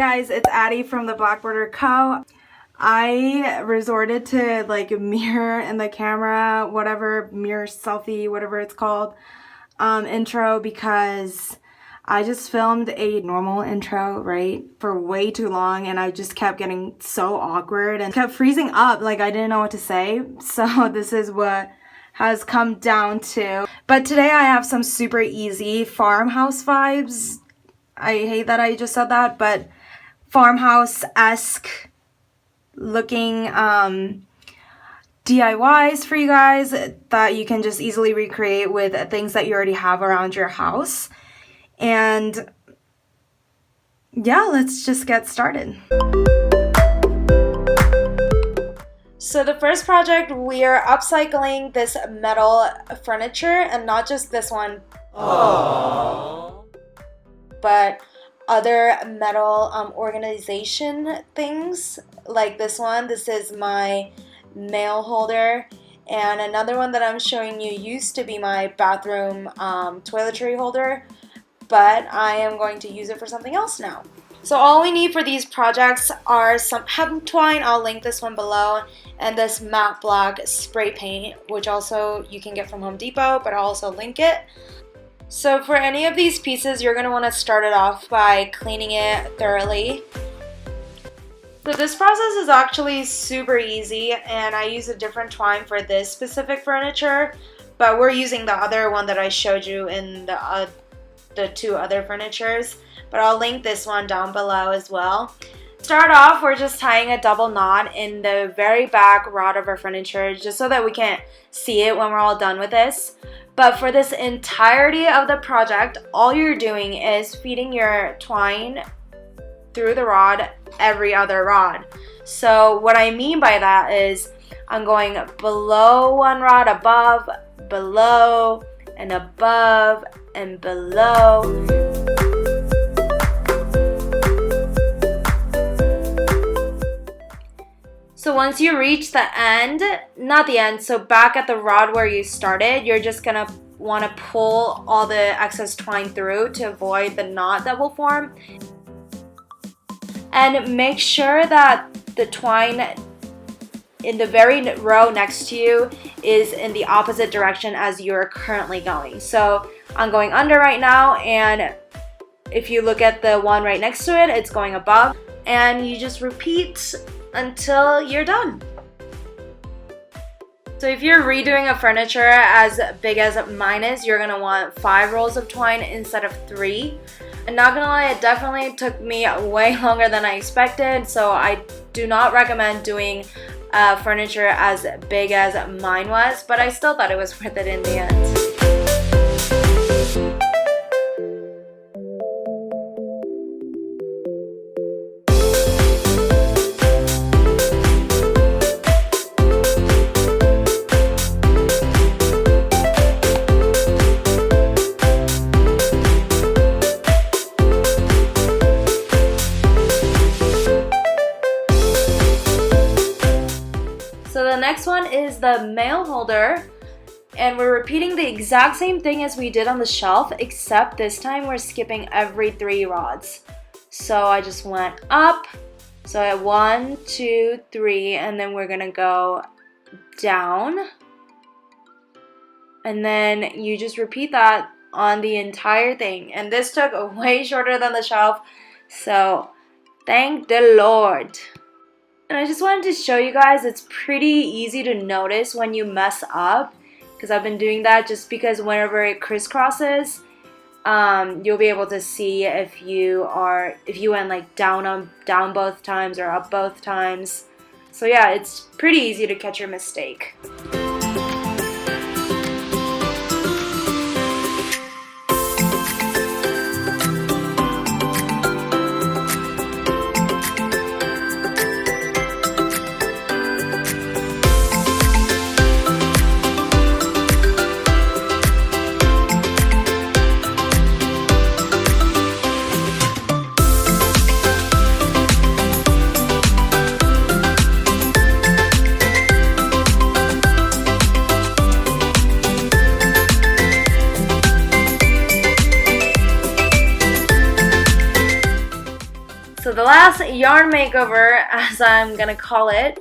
guys, it's Addie from the Blackborder Co. I resorted to like a mirror in the camera, whatever, mirror selfie, whatever it's called, intro, because I just filmed a normal intro, right, for way too long, and I just kept getting so awkward and kept freezing up, like I didn't know what to say. So this is what has come down to. But today I have some super easy farmhouse vibes. I hate that I just said that, but farmhouse-esque looking DIYs for you guys that you can just easily recreate with things that you already have around your house. And yeah, let's just get started. So the first project, we are upcycling this metal furniture, and not just this one. Aww. But other metal organization things like this one. This is my mail holder, and another one that I'm showing you used to be my bathroom toiletry holder, but I am going to use it for something else now. So all we need for these projects are some hemp twine, I'll link this one below, and this matte black spray paint, which also you can get from Home Depot, but I'll also link it. So for any of these pieces, you're going to want to start it off by cleaning it thoroughly. So this process is actually super easy, and I use a different twine for this specific furniture, but we're using the other one that I showed you in the two other furnitures, but I'll link this one down below as well. Start off, we're just tying a double knot in the very back rod of our furniture, just so that we can't see it when we're all done with this. But for this entirety of the project, all you're doing is feeding your twine through the rod every other rod. So what I mean by that is I'm going below one rod, above, below, and above, and below. So once you reach the end, not the end, so back at the rod where you started, you're just gonna want to pull all the excess twine through to avoid the knot that will form. And make sure that the twine in the very row next to you is in the opposite direction as you're currently going. So I'm going under right now, and if you look at the one right next to it, it's going above, and you just repeat until you're done. So if you're redoing a furniture as big as mine is, you're gonna want 5 rolls of twine instead of 3. And not gonna lie, it definitely took me way longer than I expected, so I do not recommend doing furniture as big as mine was, but I still thought it was worth it in the end. So the next one is the mail holder, and we're repeating the exact same thing as we did on the shelf, except this time we're skipping every 3 rods. So I just went up, so at 1, 2, 3, and then we're gonna go down, and then you just repeat that on the entire thing. And this took way shorter than the shelf, so thank the Lord. And I just wanted to show you guys, it's pretty easy to notice when you mess up, because I've been doing that just because whenever it crisscrosses, you'll be able to see if you went like down both times or up both times. So yeah, it's pretty easy to catch your mistake. So the last yarn makeover, as I'm gonna call it,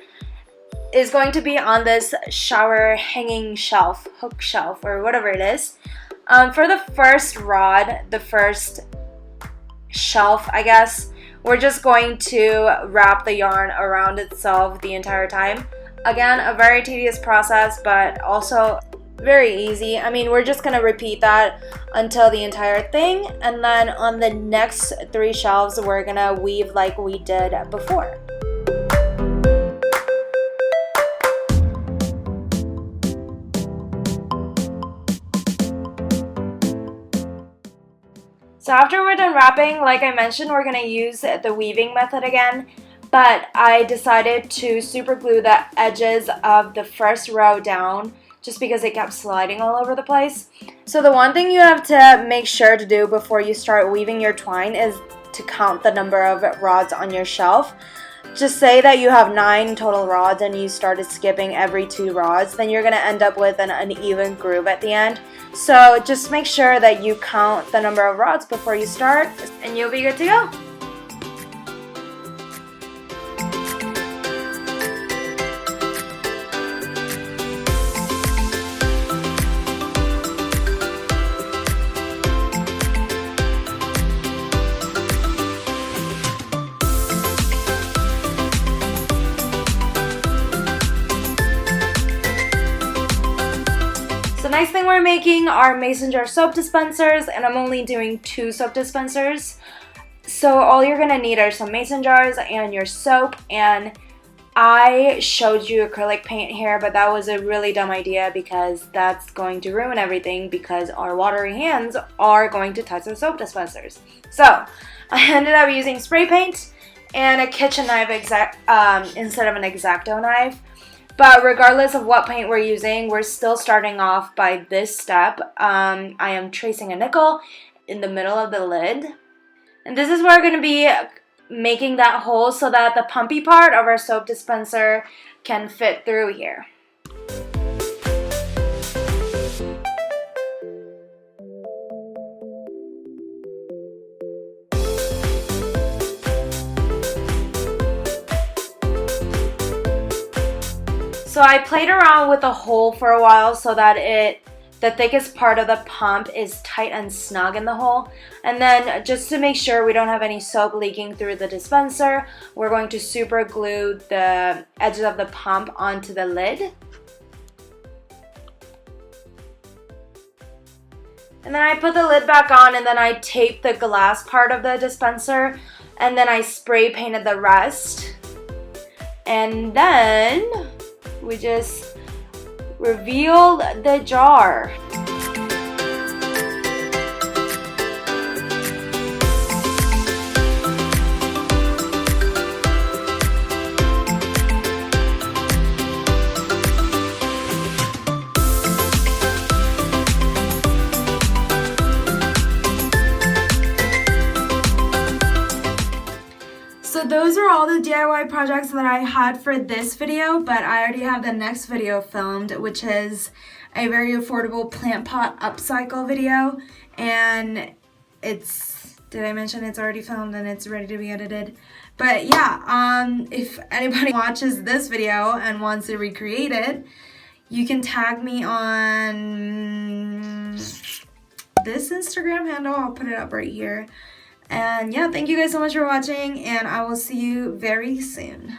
is going to be on this shower hanging shelf, hook shelf, or whatever it is. For the first rod, the first shelf, I guess, we're just going to wrap the yarn around itself the entire time. Again, a very tedious process, but also very easy. I mean, we're just gonna repeat that until the entire thing, and then on the next 3 shelves, we're gonna weave like we did before. So after we're done wrapping, like I mentioned, we're going to use the weaving method again, but I decided to super glue the edges of the first row down just because it kept sliding all over the place. So the one thing you have to make sure to do before you start weaving your twine is to count the number of rods on your shelf. Just say that you have 9 total rods and you started skipping every 2 rods, then you're going to end up with an uneven groove at the end. So just make sure that you count the number of rods before you start and you'll be good to go. Next thing we're making are mason jar soap dispensers, and I'm only doing 2 soap dispensers. So all you're gonna need are some mason jars and your soap, and I showed you acrylic paint here, but that was a really dumb idea because that's going to ruin everything because our watery hands are going to touch the soap dispensers. So I ended up using spray paint and a kitchen knife instead of an X-Acto knife. But regardless of what paint we're using, we're still starting off by this step. I am tracing a nickel in the middle of the lid. And this is where we're going to be making that hole so that the pumpy part of our soap dispenser can fit through here. So I played around with the hole for a while so that the thickest part of the pump is tight and snug in the hole. And then just to make sure we don't have any soap leaking through the dispenser, we're going to super glue the edges of the pump onto the lid. And then I put the lid back on, and then I taped the glass part of the dispenser, and then I spray painted the rest. And then we just revealed the jar. So those are all the DIY projects that I had for this video, but I already have the next video filmed, which is a very affordable plant pot upcycle video. And did I mention it's already filmed and it's ready to be edited? But yeah, if anybody watches this video and wants to recreate it, you can tag me on this Instagram handle. I'll put it up right here. And yeah, thank you guys so much for watching, and I will see you very soon.